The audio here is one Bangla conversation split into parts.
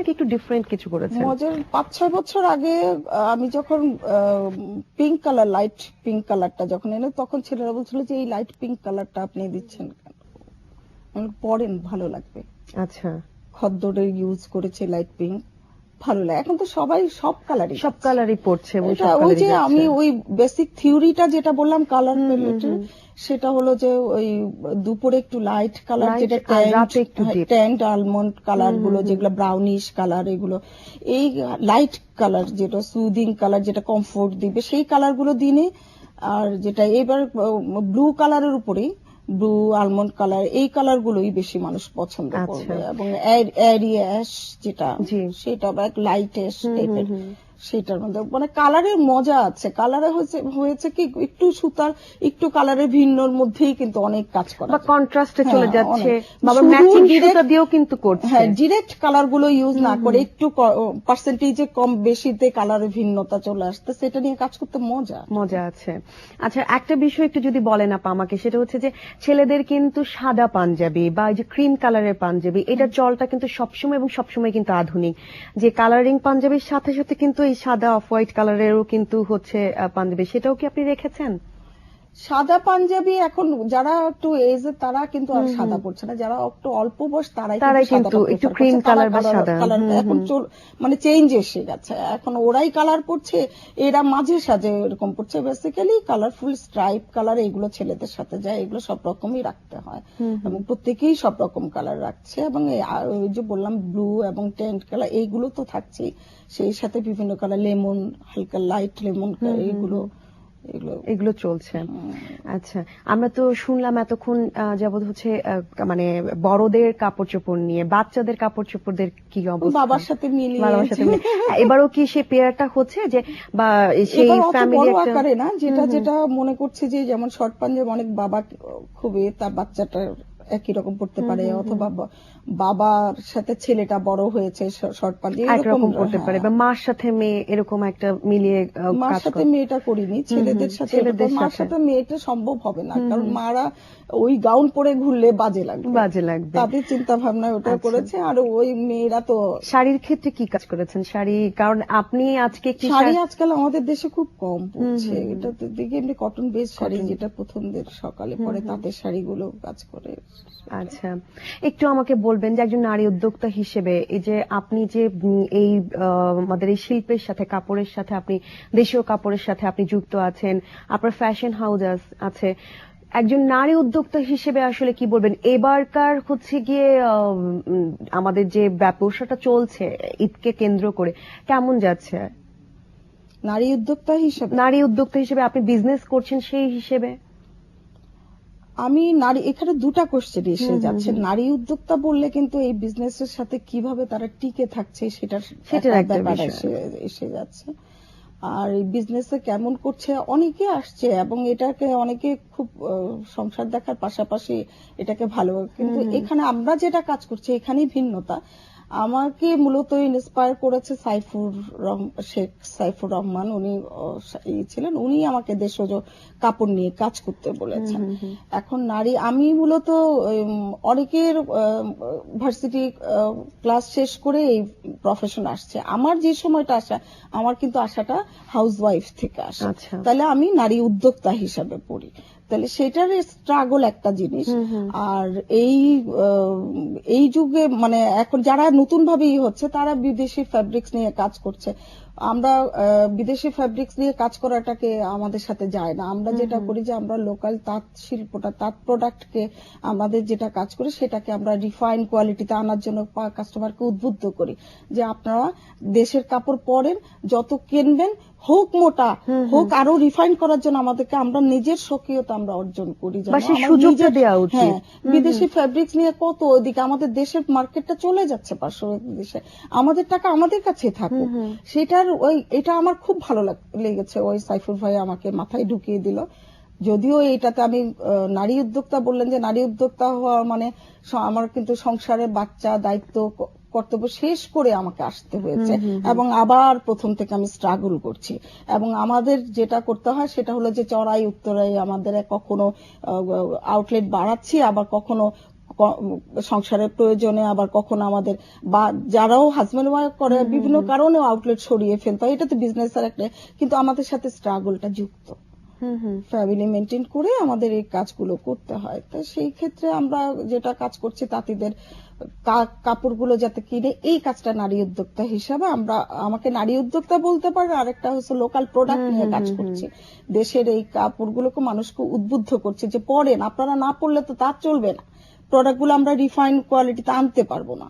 নাকি একটু ডিফারেন্ট কিছু করেছেন? মজার 5-6 বছর আগে আমি যখন পিঙ্ক কালার, লাইট পিঙ্ক কালারটা যখন এলো, তখন ছেলেরা বলছিল যে এই লাইট পিঙ্ক কালারটা আপনি দিচ্ছেন কেন? পরেন, ভালো লাগবে। আচ্ছা, খদ্দরের ইউজ করেছে লাইট পিঙ্ক, ভালো লাগে। এখন তো সবাই সব কালারই পড়ছে এবং সব ওই যে কালারই আমি ওই বেসিক থিওরিটা যেটা বললাম কালার প্যালেটের, সেটা হলো যে ওই দুপুরে একটু লাইট কালার, যেটা ট্যান্ড আলমন্ড কালার গুলো, যেগুলো ব্রাউনিশ কালার, এগুলো এই লাইট কালার যেটা সুদিং কালার, যেটা কমফোর্ট দিবে, সেই কালার গুলো দিনে। আর যেটা এবার ব্লু কালারের উপরেই, ব্লু আলমন্ড কালার, এই কালার গুলোই বেশি মানুষ পছন্দ করবে। এবং এরি অ্যাশ যেটা, সেটা বা লাইট অ্যাশ টাইপের, সেটার মধ্যে মানে কালারের মজা আছে। কালারে হয়েছে কি একটু সুতার একটু কালারের ভিন্নর মধ্যেই কিন্তু অনেক কাজ করা, বা কন্ট্রাস্টে চলে যাচ্ছে, বা ম্যাচিং সুতা দিয়েও কিন্তু করছে। হ্যাঁ, ডিরেক্ট কালার গুলো ইউজ না করে একটু পার্সেন্টেজে কম বেশিতে কালারের ভিন্নতা চলে আসতে, সেটা নিয়ে কাজ করতে মজা আছে। আচ্ছা, একটা বিষয় একটু যদি বলেন আপা আমাকে, সেটা হচ্ছে যে ছেলেদের কিন্তু সাদা পাঞ্জাবি বা এই যে ক্রিম কালারের পাঞ্জাবি, এটার চলটা কিন্তু সবসময় এবং সবসময় কিন্তু আধুনিক, যে কালারিং পাঞ্জাবির সাথে সাথে কিন্তু এই সাদা অফ হোয়াইট কালারেরও কিন্তু হচ্ছে পাঞ্জাবি, সেটাও কি আপনি রেখেছেন? সাদা পাঞ্জাবি এখন যারা একটু এজ তারা কিন্তু আর সাদা পড়ছে না, যারা একটু অল্প বয়স তারাই কিন্তু একটু ক্রিম কালার বা সাদা কালারটা এখন মানে চেঞ্জ এসে গেছে। এখন ওরাই কালার পড়ছে, এরা মাঝে সাঝে এরকম পড়ছে। বেসিক্যালি কালারফুল স্ট্রাইপ কালার এগুলো ছেলেদের সাথে যায়, এগুলো সব রকমই রাখতে হয় এবং প্রত্যেকেই সব রকম কালার রাখছে। এবং ওই যে বললাম ব্লু এবং টেন্ট কালার, এইগুলো তো থাকছেই, সেই সাথে বিভিন্ন কালার, লেমন, হালকা লাইট লেমন কালার, এগুলো চলছে। আচ্ছা, আমরা তো শুনলাম এতক্ষণ যাবত হচ্ছে মানে বড়দের কাপড় চোপড় নিয়ে, বাচ্চাদের কাপড় চোপড়দের কি অবস্থা? বাবার সাথে মিলিয়ে এবারও কি সেই পেয়ারটা হচ্ছে যে, বা সেই ফ্যামিলি আকারে না, যেটা মনে করছে যে যেমন শর্ট পাঞ্জাবি অনেক বাবা খুবই তার বাচ্চাটা একই রকম পড়তে পারে, অথবা বাবার সাথে ছেলেটা বড় হয়েছে শর্ট পাঞ্জাবি এরকম পড়তে পারে, বা মার সাথে মেয়ে এরকম একটা মিলিয়ে। মার সাথে মেয়েটা করিনি, ছেলেদের সাথে। মার সাথে মেয়েটা সম্ভব হবে না, কারণ মারা ওই গাউন পরে ঘুরলে বাজে লাগবে, তাদের চিন্তা ভাবনা ওটা করেছে। আর ওই মেয়েরা তো শাড়ির ক্ষেত্রে কি কাজ করেছেন? শাড়ি, কারণ আপনি আজকে শাড়ি আজকাল আমাদের দেশে খুব কম পড়ছে, এটা দিকে এমনি কটন বেস শাড়ি, যেটা প্রথমদের সকালে পরে তাঁতের শাড়িগুলো কাজ করে। আচ্ছা, একটু আমাকে বলবেন যে একজন নারী উদ্যোক্তা হিসেবে এই যে আপনি যে এই আমাদের এই শিল্পের সাথে, কাপড়ের সাথে, আপনি দেশীয় কাপড়ের সাথে আপনি যুক্ত আছেন, আপনার ফ্যাশন হাউস আছে, একজন নারী উদ্যোক্তা হিসেবে আসলে কি বলবেন এবারকার হচ্ছে গিয়ে আমাদের যে ব্যবসাটা চলছে ঈদকে কেন্দ্র করে, কেমন যাচ্ছে? নারী উদ্যোক্তা হিসেবে আপনি বিজনেস করছেন, সেই হিসেবে আমি এখানে দুটা কোশ্চেন এসে যাচ্ছে। নারী উদ্যোক্তা বললে কিন্তু এই বিজনেসের সাথে কিভাবে তারা টিকে থাকছে সেটার ব্যাপার এসে যাচ্ছে। আর এই বিজনেসে কেমন করছে, অনেকে আসছে এবং এটাকে অনেকে খুব সংসার দেখার পাশাপাশি এটাকে ভালো, কিন্তু এখানে আমরা যেটা কাজ করছি এখানেই ভিন্নতা। আমাকে মূলত ইন্সপায়ার করেছে শেখ সাইফুর রহমান, উনি ছিলেন, উনি আমাকে দেশজ কাপড় নিয়ে কাজ করতে বলেছেন। এখন আমি মূলত অনেকের ভার্সিটি ক্লাস শেষ করে এই প্রফেশন আসছে, আমার যে সময়টা আসা, আমার কিন্তু আশাটা হাউসওয়াইফ থেকে আসা, তাহলে আমি নারী উদ্যোক্তা হিসাবে পড়ি, তাহলে সেটার স্ট্রাগল একটা জিনিস। আর এই যুগে মানে এখন যারা নতুন ভাবে হচ্ছে, তারা বিদেশি ফ্যাব্রিক্স নিয়ে কাজ করছে। আমরা বিদেশি ফ্যাব্রিক্স নিয়ে কাজ করাটাকে আমাদের সাথে যায় না। আমরা যেটা করি যে আমরা লোকাল তাঁত শিল্পটা, তাঁত প্রোডাক্টকে আমাদের যেটা কাজ করি সেটাকে আমরা রিফাইন কোয়ালিটিতে আনার জন্য কাস্টমারকে উদ্বুদ্ধ করি যে আপনারা দেশের কাপড় পরেন, যত কিনবেন হোক মোটা হোক, আরো রিফাইন করার জন্য আমরা নিজের স্বকীয়তা আমরা অর্জন করি। হ্যাঁ, বিদেশি ফ্যাব্রিক্স নিয়ে কত ওইদিকে আমাদের দেশের মার্কেটটা চলে যাচ্ছে পার্শ্ববর্তী দেশে, আমাদের টাকা আমাদের কাছে থাকুক, এটা আমার খুব ভালো লেগেছে। ওই সাইফুর ভাই আমাকে মাথায় ঢুকিয়ে দিল। যদিও এটাতে আমি নারী উদ্যোক্তা বললেন যে নারী উদ্যোক্তা হওয়া মানে আমার কিন্তু সংসারে বাচ্চা দায়িত্ব কর্তব্য শেষ করে আমাকে আসতে হয়েছে এবং আবার প্রথম থেকে আমি স্ট্রাগল করছি। এবং আমাদের যেটা করতে হয় সেটা হলো যে চড়াই উত্তরাই আমাদের কখনো আউটলেট বাড়াচ্ছি, আবার কখনো সংসারের প্রয়োজনে, আবার কখনো আমাদের বা যারাও হাজব্যান্ড ওয়াইফ করে বিভিন্ন কারণে আউটলেট সরিয়ে ফেলতে হয়, এটা তো বিজনেসের একটা, কিন্তু আমাদের সাথে স্ট্রাগলটা যুক্ত, ফ্যামিলি মেনটেন করে আমাদের এই কাজগুলো করতে হয়। তো সেই ক্ষেত্রে আমরা যেটা কাজ করছি, তাঁতিদের কাপড়গুলো যাতে কিনে, এই কাজটা নারী উদ্যোক্তা হিসাবে আমরা, আমাকে নারী উদ্যোক্তা বলতে পারে, আরেকটা হচ্ছে লোকাল প্রোডাক্ট নিয়ে কাজ করছি। দেশের এই কাপড়গুলোকে মানুষকে উদ্বুদ্ধ করছে যে পরেন, আপনারা না পড়লে তো তা চলবে না, প্রোডাক্টগুলো আমরা রিফাইন্ড কোয়ালিটিতে আনতে পারবো না।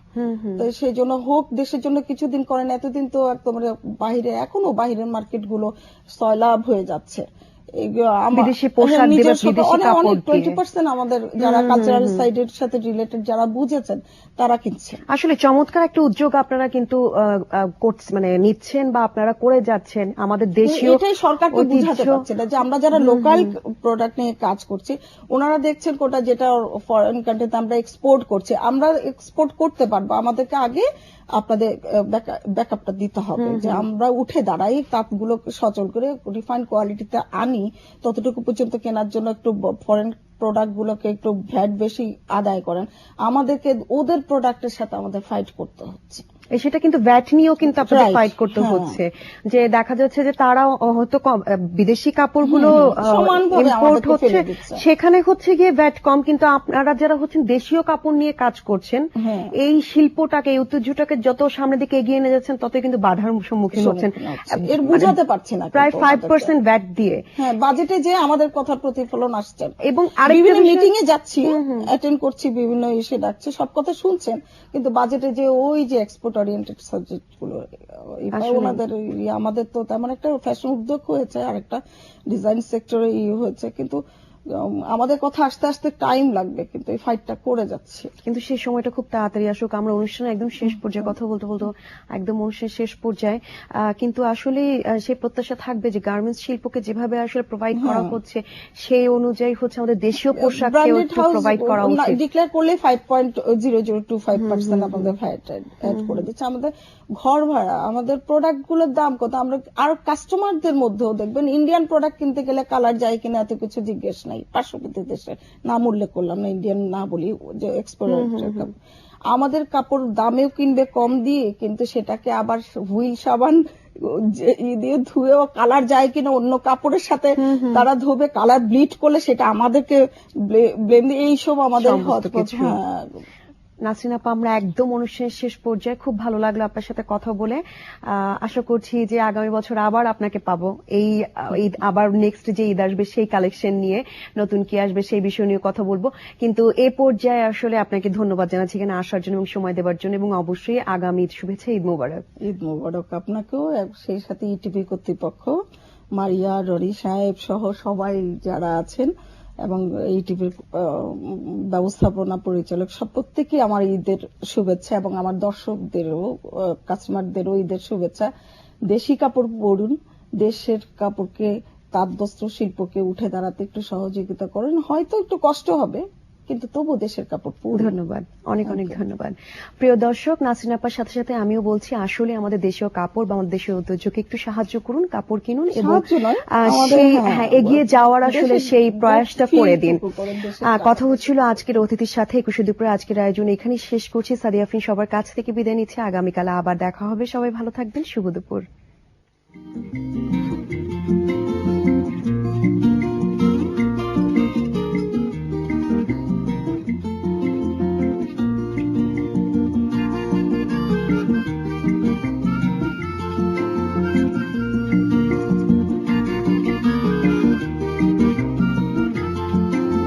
তো সেই জন্য হোক, দেশের জন্য কিছুদিন করেন, এতদিন তো একদম বাইরে, এখনো বাইরের মার্কেট গুলো সয়লাভ হয়ে যাচ্ছে। বিদেশি পোশাক দিয়ে, বিদেশি কাপড় দিয়ে 20% আমাদের যারা কালচারাল সাইডের সাথে রিলেটেড যারা বুঝেছেন তারা কিনছে। আসলে চমৎকার একটা উদ্যোগ আপনারা কিন্তু মানে নিচ্ছেন বা আপনারা করে যাচ্ছেন। আমাদের দেশীয়, এটাই সরকারকে বুঝাতে পারছে না যে আমরা যারা লোকাল প্রোডাক্ট নিয়ে কাজ করছি, ওনারা দেখছেন কোটা যেটা ফরেন কান্ট্রিতে আমরা এক্সপোর্ট করছি, আমরা এক্সপোর্ট করতে পারবো, আমাদেরকে আগে আপনাদের ব্যাকআপটা দিতে হবে, যে আমরা উঠে দাঁড়াই, তাঁতগুলো সচল করে রিফাইন্ড কোয়ালিটিতে আনি, ততটুকু পর্যন্ত কেনার জন্য একটু ফরেন প্রোডাক্ট গুলোকে একটু ভ্যাট বেশি আদায় করেন, আমাদেরকে ওদের প্রোডাক্টের সাথে আমাদের ফাইট করতে হচ্ছে। সেটা কিন্তু ভ্যাট নিয়েও কিন্তু আপনাদের ফাইট করতে হচ্ছে, যে দেখা যাচ্ছে যে তারা হয়তো বিদেশি কাপড়গুলো ইম্পোর্ট হচ্ছে, সেখানে হচ্ছে গিয়ে ভ্যাট কম, কিন্তু আপনারা যারা হচ্ছেন দেশীয় কাপড় নিয়ে কাজ করছেন, এই শিল্পটাকে, এই ঐতিহ্যটাকে যত সামনের দিকে এগিয়ে নিয়ে যাচ্ছেন, ততই কিন্তু বাধার সম্মুখীন হচ্ছেন। এর বুঝাতে পারছি না, প্রায় 5% ভ্যাট দিয়ে বাজেটে যে আমাদের কথার প্রতিফলন আসছে, এবং বিভিন্ন মিটিং এ যাচ্ছি, অ্যাটেন্ড করছি, বিভিন্ন ইস্যু ডাকছে, সব কথা শুনছেন, কিন্তু বাজেটে যে ওই যে এক্সপোর্ট ওরিয়েন্টেড সাবজেক্ট গুলো, ওনাদের আমাদের তো তেমন একটা ফ্যাশন উদ্যোগ হয়েছে, আর একটা ডিজাইন সেক্টরে হয়েছে, কিন্তু আমাদের কথা আসতে আসতে টাইম লাগবে, কিন্তু এই ফাইটটা করে যাচ্ছে। কিন্তু সেই সময়টা খুব তাড়াতাড়ি আসুক। আমরা অনুষ্ঠানে একদম শেষ পর্যায়ে কথা বলতে বলতে একদম অনুষ্ঠানের শেষ পর্যায়ে, কিন্তু আসলে সেই প্রত্যাশা থাকবে যে গার্মেন্টস শিল্পকে যেভাবে আসলে প্রোভাইড করা হচ্ছে, সেই অনুযায়ী হচ্ছে আমাদের দেশীয় পোশাককেও প্রোভাইড করা উচিত। ডিক্লেয়ার করলে 5.0025% আমাদের ভ্যাট অ্যাড করে দিচ্ছে। আমাদের ঘর ভাড়া, আমাদের প্রোডাক্ট গুলোর দাম কত, আমরা আর কাস্টমারদের মধ্যেও দেখবেন ইন্ডিয়ান প্রোডাক্ট কিনতে গেলে কালার যায় কিনা এত কিছু জিজ্ঞেস নাই, পার্শ্ববর্তী দেশের নাম উল্লেখ করলাম না, ইন্ডিয়ান না বলি, যে এক্সপোর্ট, আমাদের কাপড় দামেও কিনবে কম দিয়ে, কিন্তু সেটাকে আবার হুইল সাবান দিয়ে ধুয়েও কালার যায় কিনা অন্য কাপড়ের সাথে তারা ধোবে, কালার ব্লিড করলে সেটা আমাদেরকে ব্লেম দিয়ে, এইসব আমাদের নাসরিন আপা, আমরা একদম অনুষ্ঠানের শেষ পর্যায়ে, খুব ভালো লাগলো আপনার সাথে কথা বলে। আশা করছি যে আগামী বছর আবার আপনাকে পাবো, এই আবার নেক্সট যে ঈদ আসবে সেই কালেকশন নিয়ে, নতুন কি আসবে সেই বিষয় নিয়ে কথা বলবো। কিন্তু এ পর্যায়ে আসলে আপনাকে ধন্যবাদ জানাচ্ছি এখানে আসার জন্য এবং সময় দেওয়ার জন্য, এবং অবশ্যই আগামী ঈদ শুভেচ্ছা, ঈদ মোবারক। ঈদ মোবারক আপনাকেও, সেই সাথে ইটিভি কর্তৃপক্ষ, মারিয়া, রনি সাহেব সহ সবাই যারা আছেন, এবং এই টিভির ব্যবস্থাপনা পরিচালক, সব প্রত্যেকেই আমার ঈদের শুভেচ্ছা, এবং আমার দর্শকদেরও, কাস্টমারদেরও ঈদের শুভেচ্ছা। দেশি কাপড় পরুন, দেশের কাপড়কে, তাঁত বস্ত্র শিল্পকে উঠে দাঁড়াতে একটু সহযোগিতা করেন, হয়তো একটু কষ্ট হবে, কিন্তু তবু দেশের কাপড় পরুন। ধন্যবাদ, অনেক অনেক ধন্যবাদ। প্রিয় দর্শক, নাসরিন আপার সাথে সাথে আমিও বলছি, আসলে আমাদের দেশীয় কাপড় বা আমাদের দেশীয় ঐতিহ্যকে একটু সাহায্য করুন, কাপড় কিনুন, এবং এগিয়ে যাওয়ার আসলে সেই প্রয়াসটা করে দিন। কথা হচ্ছিল আজকের অতিথির সাথে 21 দুপুরে আজকের আয়োজন এখানেই শেষ করছি। সাদিয়া আফরিন সবার কাছ থেকে বিদায় নিচ্ছে, আগামীকাল আবার দেখা হবে। সবাই ভালো থাকবেন, শুভ দুপুর।